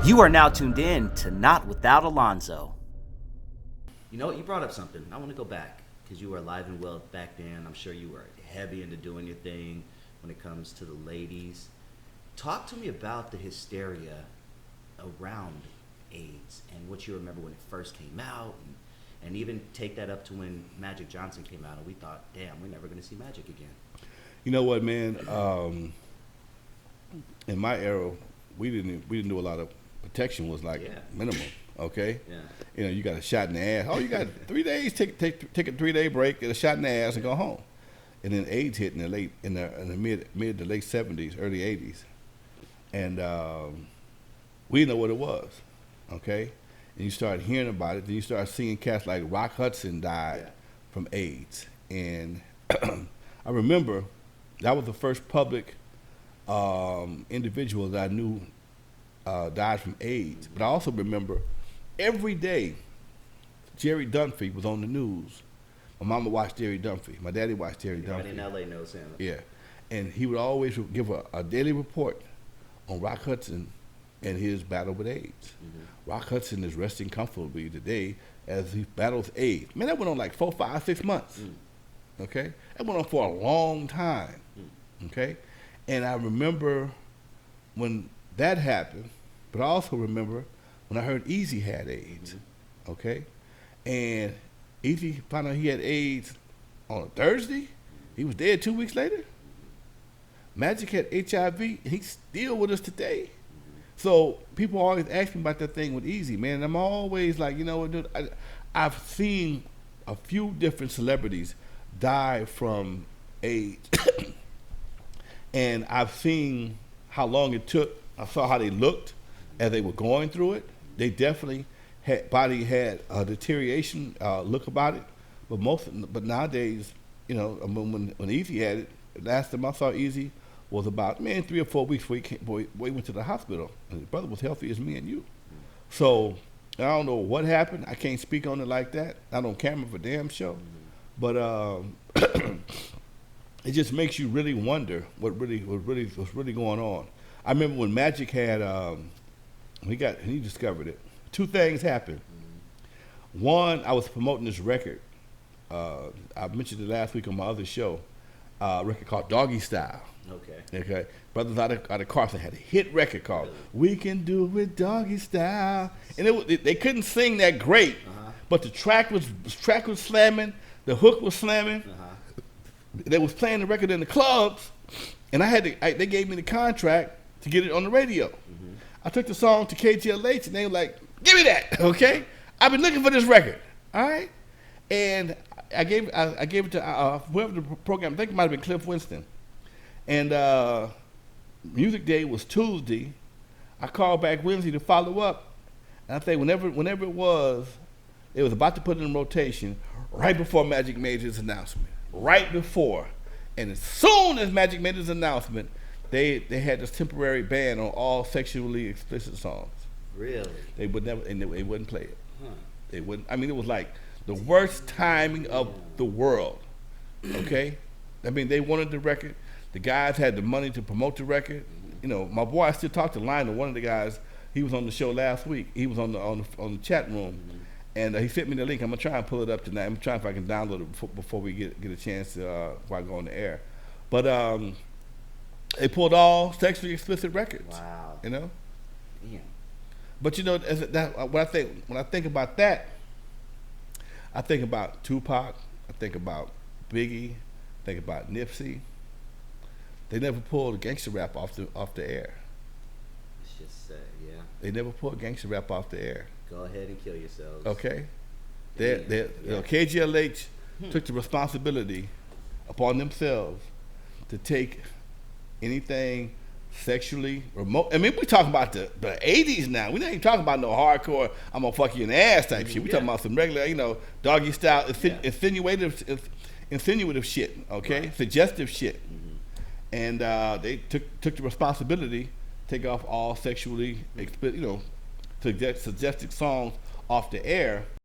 You are now tuned in to Not Without Alonzo. You know what? You brought up something. I want to go back because you were alive and well back then. I'm sure you were heavy into doing your thing when it comes to the ladies. Talk to me about the hysteria around AIDS and what you remember when it first came out, and even take that up to when Magic Johnson came out and we thought, damn, we're never going to see Magic again. You know what, man? In my era, we didn't do a lot of protection. Was like minimum. Okay. Yeah. You know, you got a shot in the ass. Oh, you got 3 days. Take a 3-day break, get a shot in the ass, and go home. And then AIDS hit in the mid to late 70s, early 80s, and we didn't know what it was. Okay. And you start hearing about it. Then you start seeing cats like Rock Hudson died from AIDS, and I remember that was the first public individual that I knew died from AIDS. But I also remember every day Jerry Dunphy was on the news. My mama watched Jerry Dunphy. My daddy watched Jerry Dunphy. Everybody in L.A. knows him. Yeah. And he would always give a daily report on Rock Hudson and his battle with AIDS. Mm-hmm. Rock Hudson is resting comfortably today as he battles AIDS. Man, that went on like 4, 5, 6 months. Okay? That went on for a long time. Okay? And I remember when that happened, but I also remember when I heard Eazy had AIDS. Okay? And Eazy found out he had AIDS on a Thursday. He was dead 2 weeks later. Magic had HIV, and he's still with us today. So people always ask me about that thing with Eazy, man. And I'm always like, you know what, dude, I've seen a few different celebrities die from AIDS. And I've seen how long it took. I saw how they looked as they were going through it. They definitely had a deterioration look about it. But nowadays, you know, when Eazy had it, last time I saw Eazy was about 3 or 4 weeks before he went to the hospital. And his brother was healthy as me and you. So I don't know what happened. I can't speak on it like that. Not on camera for damn show. But it just makes you really wonder what's really going on. I remember when Magic had he discovered it. 2 things happened. One, I was promoting this record. I mentioned it last week on my other show. A record called Doggy Style. Okay. Brothers out of Carson had a hit record called "We Can Do It Doggy Style," and they couldn't sing that great, but the track was slamming, the hook was slamming. They was playing the record in the clubs, and they gave me the contract to get it on the radio. I took the song to KGLH, and they were like, "Give me that, okay? I've been looking for this record, all right?" And I gave it to whoever the program. I think it might have been Cliff Winston. And Music Day was Tuesday. I called back Wednesday to follow up, and I think whenever it was about to put it in rotation right before Magic made his announcement. Right before, and as soon as Magic made his announcement, they had this temporary ban on all sexually explicit songs. Really? They would never, and they wouldn't play it. They wouldn't. I mean, it was like the worst timing of the world. Okay, I mean, they wanted the record. The guys had the money to promote the record. You know, my boy, I still talk to Lionel, one of the guys. He was on the show last week. He was on the chat room, and he sent me the link. I'm gonna try and pull it up tonight. I'm trying if I can download it before we get a chance to before I go on the air. But they pulled all sexually explicit records. Wow. You know. Damn. But you know, when I think about that, I think about Tupac. I think about Biggie. I think about Nipsey. They never pulled gangster rap off the air. It's just They never pulled gangster rap off the air. Go ahead and kill yourselves. Okay. You know, KGLH took the responsibility upon themselves to take anything sexually remote. I mean, we're talking about the 80s now. We're not even talking about no hardcore, I'm gonna fuck you in the ass type shit. We're talking about some regular, you know, doggy style, insinuative shit, okay? Suggestive shit. And they took the responsibility, take off all sexually, suggestive songs off the air.